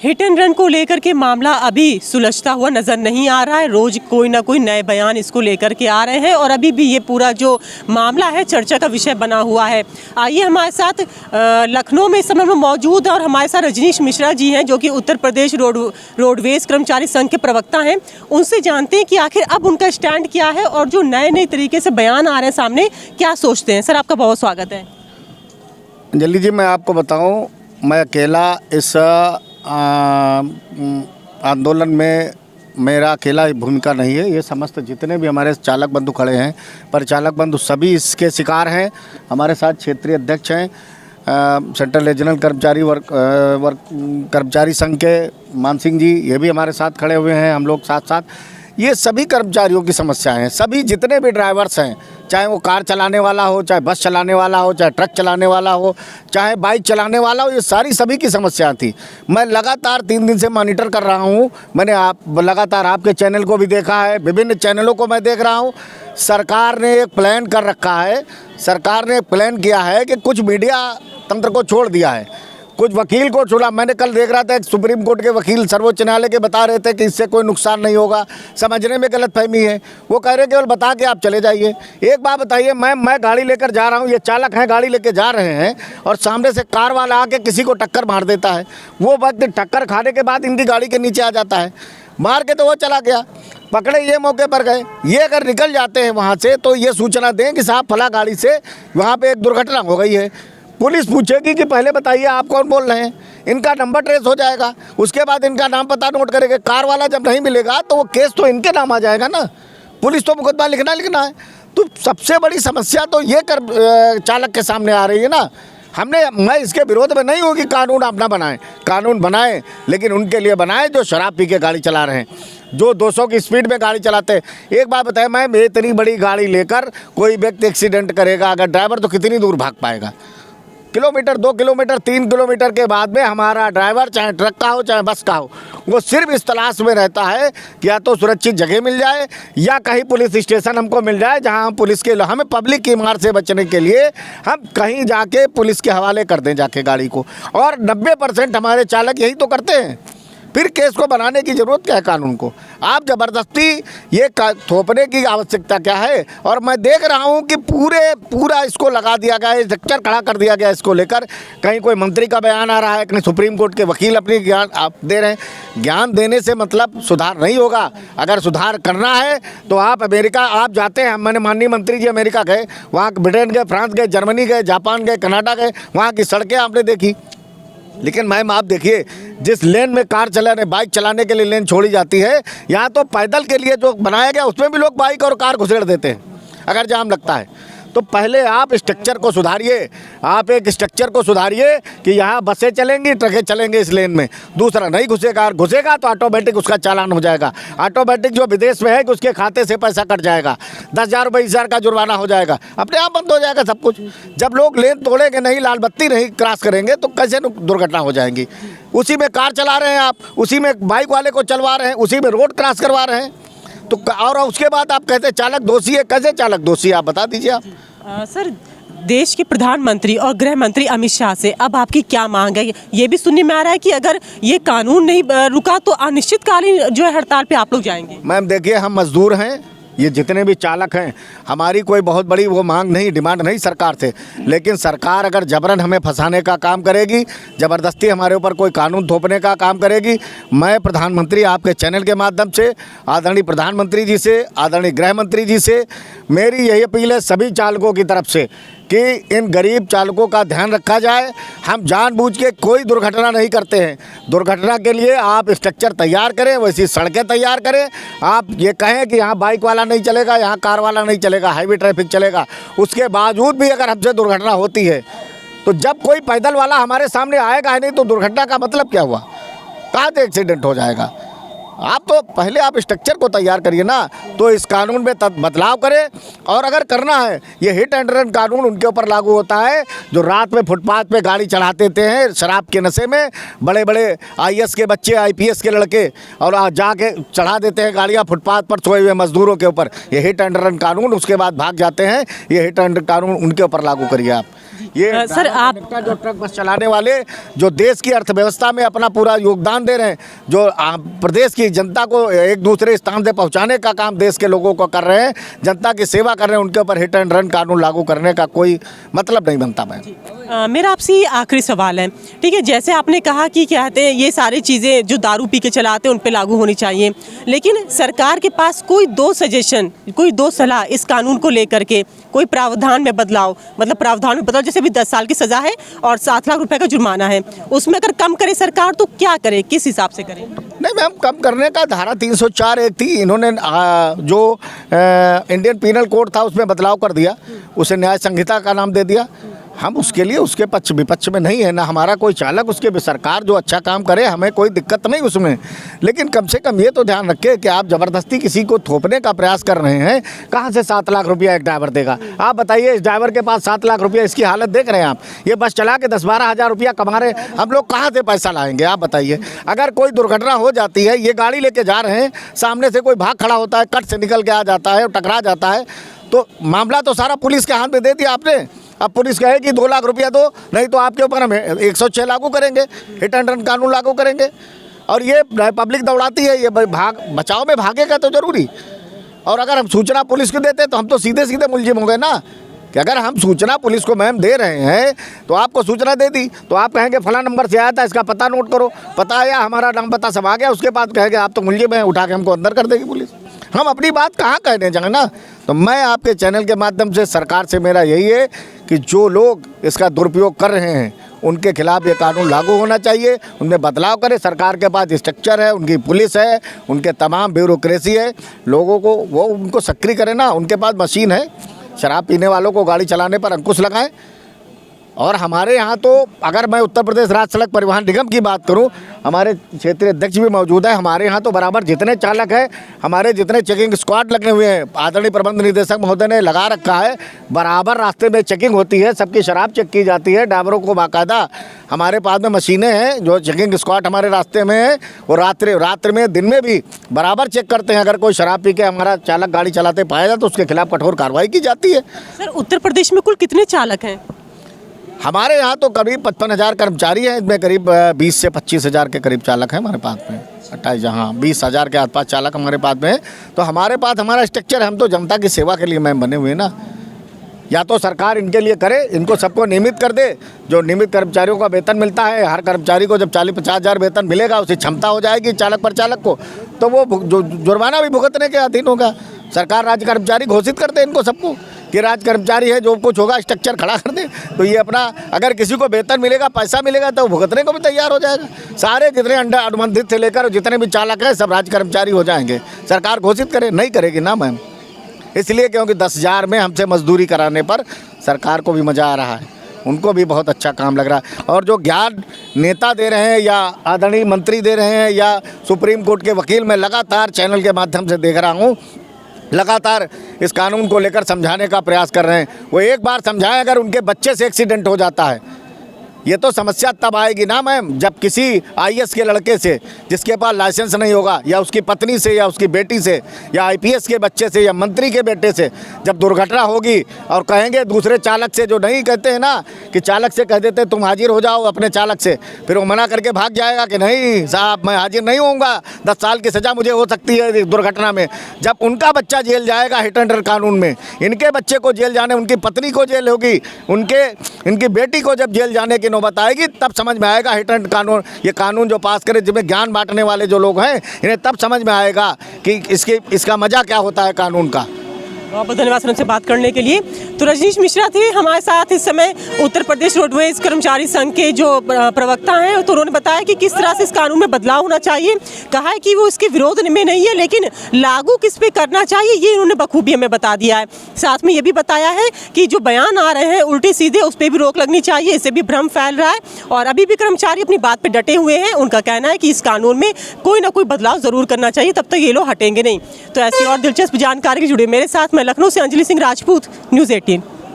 Hit and run को लेकर के मामला अभी सुलझता हुआ नज़र नहीं आ रहा है। रोज कोई ना कोई नए बयान इसको लेकर के आ रहे हैं और अभी भी ये पूरा जो मामला है चर्चा का विषय बना हुआ है। आइए हमारे साथ लखनऊ में इस समय में मौजूद है और हमारे साथ रजनीश मिश्रा जी हैं जो कि उत्तर प्रदेश रोडवेज कर्मचारी संघ के प्रवक्ता हैं। उनसे जानते हैं कि आखिर अब उनका स्टैंड क्या है और जो नए नए तरीके से बयान आ रहे हैं सामने, क्या सोचते हैं। सर, आपका बहुत स्वागत है। अंजलि जी, मैं आपको बताऊं, मैं अकेला इस आंदोलन में मेरा अकेला भूमिका नहीं है। ये समस्त जितने भी हमारे चालक बंधु खड़े हैं, परिचालक बंधु, सभी इसके शिकार हैं। हमारे साथ क्षेत्रीय अध्यक्ष हैं सेंट्रल रीजनल कर्मचारी संघ के मान सिंह जी, ये भी हमारे साथ खड़े हुए हैं। हम लोग साथ साथ ये सभी कर्मचारियों की समस्याएं हैं। सभी जितने भी ड्राइवर्स हैं, चाहे वो कार चलाने वाला हो, चाहे बस चलाने वाला हो, चाहे ट्रक चलाने वाला हो, चाहे बाइक चलाने वाला हो, ये सारी सभी की समस्या थी। मैं लगातार 3 दिन से मॉनिटर कर रहा हूँ। मैंने लगातार आपके चैनल को भी देखा है, विभिन्न चैनलों को मैं देख रहा हूँ। सरकार ने एक प्लान कर रखा है। सरकार ने एक प्लान किया है कि कुछ मीडिया तंत्र को छोड़ दिया है, कुछ वकील को छोड़ा। मैंने कल देख रहा था, एक सुप्रीम कोर्ट के वकील सर्वोच्च न्यायालय के बता रहे थे कि इससे कोई नुकसान नहीं होगा। समझने में गलतफहमी है। वो कह रहे केवल बता के आप चले जाइए। एक बात बताइए, मैं गाड़ी लेकर जा रहा हूँ, ये चालक हैं, गाड़ी लेकर जा रहे हैं और सामने से कार वाला आके किसी को टक्कर मार देता है। वो वक्त टक्कर खाने के बाद इनकी गाड़ी के नीचे आ जाता है, मार के तो वो चला गया। पकड़े ये मौके पर गए। ये अगर निकल जाते हैं वहाँ से तो ये सूचना दें कि साहब फला गाड़ी से वहाँ पर एक दुर्घटना हो गई है। पुलिस पूछेगी कि पहले बताइए आप कौन बोल रहे हैं। इनका नंबर ट्रेस हो जाएगा, उसके बाद इनका नाम पता नोट करेंगे। कार वाला जब नहीं मिलेगा तो वो केस तो इनके नाम आ जाएगा ना। पुलिस तो मुकदमा लिखना है। तो सबसे बड़ी समस्या तो ये चालक के सामने आ रही है ना। मैं इसके विरोध में नहीं हूँ कि कानून आप ना बनाएं, कानून बनाएं, लेकिन उनके लिए बनाएं जो शराब पी के गाड़ी चला रहे हैं, जो 200 की स्पीड में गाड़ी चलाते हैं। एक बात बताएं, मैं इतनी बड़ी गाड़ी लेकर कोई व्यक्ति एक्सीडेंट करेगा, अगर ड्राइवर तो कितनी दूर भाग पाएगा? किलोमीटर, 2 किलोमीटर, 3 किलोमीटर के बाद में हमारा ड्राइवर, चाहे ट्रक का हो चाहे बस का हो, वो सिर्फ इस तलाश में रहता है कि या तो सुरक्षित जगह मिल जाए या कहीं पुलिस स्टेशन हमको मिल जाए जहां हम पुलिस के, हमें पब्लिक की मार से बचने के लिए हम कहीं जाके पुलिस के हवाले कर दें जाके गाड़ी को। और 90% हमारे चालक यही तो करते हैं। फिर केस को बनाने की ज़रूरत क्या है कानून को? आप ज़बरदस्ती ये थोपने की आवश्यकता क्या है? और मैं देख रहा हूँ कि पूरा इसको लगा दिया गया है, स्ट्रक्चर खड़ा कर दिया गया इसको लेकर। कहीं कोई मंत्री का बयान आ रहा है, कहीं सुप्रीम कोर्ट के वकील अपनी ज्ञान आप दे रहे हैं। ज्ञान देने से मतलब सुधार नहीं होगा। अगर सुधार करना है तो आप अमेरिका आप जाते हैं। मैंने माननीय मंत्री जी अमेरिका गए, वहाँ ब्रिटेन गए, फ्रांस गए, जर्मनी गए, जापान गए, कनाडा गए, वहाँ की सड़कें आपने देखी। लेकिन मैम आप देखिए, जिस लेन में कार चलाने, बाइक चलाने के लिए लेन छोड़ी जाती है, यहाँ तो पैदल के लिए जो बनाया गया उसमें भी लोग बाइक और कार घुसेड़ देते हैं अगर जाम लगता है। तो पहले आप स्ट्रक्चर को सुधारिए। आप एक स्ट्रक्चर को सुधारिए कि यहाँ बसें चलेंगी, ट्रकें चलेंगे इस लेन में। दूसरा, नहीं घुसेगा तो ऑटोमेटिक उसका चालान हो जाएगा। ऑटोमेटिक जो विदेश में है कि उसके खाते से पैसा कट जाएगा, 10,000 रुपये 20,000 का जुर्माना हो जाएगा, अपने आप बंद हो जाएगा सब कुछ। जब लोग लेन तोड़ेंगे नहीं, लाल बत्ती नहीं क्रॉस करेंगे तो कैसे दुर्घटना हो जाएंगी? उसी में कार चला रहे हैं आप, उसी में बाइक वाले को चलवा रहे हैं, उसी में रोड क्रॉस करवा रहे हैं। तो और उसके बाद आप कहते हैं चालक दोषी है। कैसे चालक दोषी है आप बता दीजिए आप। सर, देश के प्रधानमंत्री और गृह मंत्री अमित शाह से अब आपकी क्या मांग है? ये भी सुनने में आ रहा है कि अगर ये कानून नहीं रुका तो अनिश्चितकालीन जो है हड़ताल पे आप लोग जाएंगे। मैम देखिए, हम मजदूर हैं, ये जितने भी चालक हैं, हमारी कोई बहुत बड़ी वो मांग नहीं, डिमांड नहीं सरकार से। लेकिन सरकार अगर जबरन हमें फंसाने का काम करेगी, ज़बरदस्ती हमारे ऊपर कोई कानून थोपने का काम करेगी, मैं प्रधानमंत्री आपके चैनल के माध्यम से, आदरणीय प्रधानमंत्री जी से, आदरणीय गृह मंत्री जी से मेरी यही अपील है सभी चालकों की तरफ से कि इन गरीब चालकों का ध्यान रखा जाए। हम जानबूझ के कोई दुर्घटना नहीं करते हैं। दुर्घटना के लिए आप स्ट्रक्चर तैयार करें, वैसी सड़कें तैयार करें। आप ये कहें कि यहाँ बाइक वाला नहीं चलेगा, यहाँ कार वाला नहीं चलेगा, हाईवे ट्रैफिक चलेगा, उसके बावजूद भी अगर हमसे दुर्घटना होती है तो जब कोई पैदल वाला हमारे सामने आएगा ही नहीं तो दुर्घटना का मतलब क्या हुआ? कहाँ से एक्सीडेंट हो जाएगा? आप तो पहले आप स्ट्रक्चर को तैयार करिए ना, तो इस कानून में बदलाव करें। और अगर करना है, ये हिट एंड रन कानून उनके ऊपर लागू होता है जो रात में फुटपाथ पे गाड़ी चढ़ाते हैं शराब के नशे में। बड़े बड़े IAS के बच्चे, IPS के लड़के और जाके चढ़ा देते हैं गाड़ियाँ फुटपाथ पर सोए हुए मजदूरों के ऊपर। ये हिट एंड रन कानून, उसके बाद भाग जाते हैं। ये हिट एंड रन कानून उनके ऊपर लागू करिए आप। ये सर, आप जो ट्रक बस चलाने वाले जो देश की अर्थव्यवस्था में अपना पूरा योगदान दे रहे हैं, जो प्रदेश की जनता को एक दूसरे स्थान से पहुंचाने का काम देश के लोगों को कर रहे हैं, जनता की सेवा कर रहे हैं, उनके ऊपर हिट एंड रन कानून लागू करने का कोई मतलब नहीं बनता। मैं मेरा आपसे ये आखिरी सवाल है, ठीक है, जैसे आपने कहा कि क्या कहते हैं ये सारी चीज़ें जो दारू पी के चलाते हैं उन पे लागू होनी चाहिए, लेकिन सरकार के पास कोई दो सजेशन, कोई दो सलाह इस कानून को लेकर के, कोई प्रावधान में बदलाव, मतलब प्रावधान में बदलाव, जैसे भी 10 साल की सज़ा है और 7 लाख रुपए का जुर्माना है, उसमें अगर कम करे सरकार तो क्या करे, किस हिसाब से करे? नहीं मैम, कम करने का धारा 304 एक थी, इन्होंने जो इंडियन पीनल कोड था उसमें बदलाव कर दिया, उसे न्याय संहिता का नाम दे दिया। हम उसके लिए उसके पक्ष विपक्ष में नहीं है, ना हमारा कोई चालक, उसके सरकार जो अच्छा काम करे हमें कोई दिक्कत नहीं उसमें, लेकिन कम से कम ये तो ध्यान रखें कि आप ज़बरदस्ती किसी को थोपने का प्रयास कर रहे हैं। कहाँ से 7 लाख रुपया एक ड्राइवर देगा? आप बताइए, इस ड्राइवर के पास 7 लाख रुपया, इसकी हालत देख रहे हैं आप, ये बस चला के 10-12 हज़ार रुपया कमा रहे, हम लोग कहाँ से पैसा लाएंगे? आप बताइए। अगर कोई दुर्घटना हो जाती है, ये गाड़ी लेके जा रहे हैं, सामने से कोई भाग खड़ा होता है, कट से निकल के आ जाता है, टकरा जाता है, तो मामला तो सारा पुलिस के हाथ में दे दिया आपने। अब पुलिस कहे कि 2 लाख रुपया दो, नहीं तो आपके ऊपर हम 106 लागू करेंगे, हिट एंड रन कानून लागू करेंगे। और ये पब्लिक दौड़ाती है, ये बचाव में भागेगा तो जरूरी। और अगर हम सूचना पुलिस को देते तो हम तो सीधे सीधे मुलजिम हो गए ना, कि अगर हम सूचना पुलिस को मैम दे रहे हैं तो आपको सूचना दे दी तो आप कहेंगे फला नंबर से आया था, इसका पता नोट करो, पता आया, हमारा नाम पता सब आ गया, उसके बाद कहेंगे आप तो मुलजिम हैं, उठा के हमको अंदर कर देगी पुलिस। हम अपनी बात कहाँ कहने जाएं ना। तो मैं आपके चैनल के माध्यम से सरकार से मेरा यही है कि जो लोग इसका दुरुपयोग कर रहे हैं उनके खिलाफ ये कानून लागू होना चाहिए, उनमें बदलाव करे। सरकार के पास स्ट्रक्चर है, उनकी पुलिस है, उनके तमाम ब्यूरोक्रेसी है, लोगों को वो उनको सक्रिय करे ना, उनके पास मशीन है, शराब पीने वालों को गाड़ी चलाने पर अंकुश लगाएं। और हमारे यहाँ तो अगर मैं उत्तर प्रदेश राज्य सड़क परिवहन निगम की बात करूँ, हमारे क्षेत्रीय अध्यक्ष भी मौजूद है, हमारे यहाँ तो बराबर जितने चालक हैं, हमारे जितने चेकिंग स्क्वाड लगे हुए हैं, आदरणीय प्रबंध निदेशक महोदय ने लगा रखा है, बराबर रास्ते में चेकिंग होती है, सबकी शराब चेक की जाती है, ड्राइवरों को बाकायदा हमारे पास में मशीनें हैं, जो चेकिंग स्क्वाड हमारे रास्ते में है, और रात्रि में दिन में भी बराबर चेक करते हैं। अगर कोई शराब पी के हमारा चालक गाड़ी चलाते पाया जाए तो उसके खिलाफ कठोर कार्रवाई की जाती है। सर, उत्तर प्रदेश में कुल कितने चालक हैं? हमारे यहाँ तो करीब 55,000 कर्मचारी हैं, इसमें करीब 20 से 25,000 के करीब चालक हैं हमारे पास में। 28 जहाँ 20,000 के आसपास चालक हमारे पास में है। तो हमारे पास हमारा स्ट्रक्चर, हम तो जनता की सेवा के लिए मैम बने हुए ना। या तो सरकार इनके लिए करे, इनको सबको नियमित कर दे, जो नियमित कर्मचारियों का वेतन मिलता है, हर कर्मचारी को जब 40-50 हज़ार वेतन मिलेगा, उसे क्षमता हो जाएगी चालक पर चालक को, तो वो जो जुर्माना भी भुगतने के अधीन होगा। सरकार राज्य कर्मचारी घोषित कर दे इनको सबको कि राज्य कर्मचारी है, जो कुछ होगा स्ट्रक्चर खड़ा कर दे, तो ये अपना अगर किसी को वेतन मिलेगा, पैसा मिलेगा, तो भुगतने को भी तैयार हो जाएगा। सारे जितने अनुबंधित से लेकर जितने भी चालक हैं सब राज्य कर्मचारी हो जाएंगे। सरकार घोषित करे, नहीं करेगी ना मैम, इसलिए क्योंकि 10,000 में हमसे मजदूरी कराने पर सरकार को भी मज़ा आ रहा है, उनको भी बहुत अच्छा काम लग रहा है। और जो ज्ञान नेता दे रहे हैं या आदरणीय मंत्री दे रहे हैं या सुप्रीम कोर्ट के वकील, मैं लगातार चैनल के माध्यम से देख रहा हूँ, लगातार इस कानून को लेकर समझाने का प्रयास कर रहे हैं। वो एक बार समझाएं, अगर उनके बच्चे से एक्सीडेंट हो जाता है, ये तो समस्या तब आएगी ना मैम, जब किसी IAS के लड़के से जिसके पास लाइसेंस नहीं होगा, या उसकी पत्नी से, या उसकी बेटी से, या IPS के बच्चे से, या मंत्री के बेटे से जब दुर्घटना होगी और कहेंगे दूसरे चालक से, जो नहीं कहते हैं ना कि चालक से कह देते तुम हाजिर हो जाओ अपने चालक से, फिर वो मना करके भाग जाएगा कि नहीं साहब मैं हाजिर नहीं होऊंगा, 10 साल की सज़ा मुझे हो सकती है दुर्घटना में। जब उनका बच्चा जेल जाएगा हिट एंड रन कानून में, इनके बच्चे को जेल जाने, उनकी पत्नी को जेल होगी, इनकी बेटी को जब जेल जाने की नौबत आएगी, तब समझ में आएगा हिट एंड कानून, ये कानून जो पास करे, जिसमें ज्ञान बांटने वाले जो लोग हैं, इन्हें तब समझ में आएगा कि इसका मजा क्या होता है कानून का। बहुत बहुत धन्यवाद सर हमसे बात करने के लिए। तो रजनीश मिश्रा थे हमारे साथ इस समय, उत्तर प्रदेश रोडवेज कर्मचारी संघ के जो प्रवक्ता हैं, तो उन्होंने बताया कि किस तरह से इस कानून में बदलाव होना चाहिए। कहा है कि वो इसके विरोध में नहीं है, लेकिन लागू किस पे करना चाहिए ये उन्होंने बखूबी हमें बता दिया है। साथ में ये भी बताया है कि जो बयान आ रहे हैं उल्टे सीधे, उस पर भी रोक लगनी चाहिए, इससे भी भ्रम फैल रहा है। और अभी भी कर्मचारी अपनी बात पर डटे हुए हैं, उनका कहना है कि इस कानून में कोई ना कोई बदलाव ज़रूर करना चाहिए, तब तक ये लोग हटेंगे नहीं। तो ऐसी और दिलचस्प जानकारी जुड़े मेरे साथ, मैं लखनऊ से अंजलि सिंह राजपूत, न्यूज़ 18।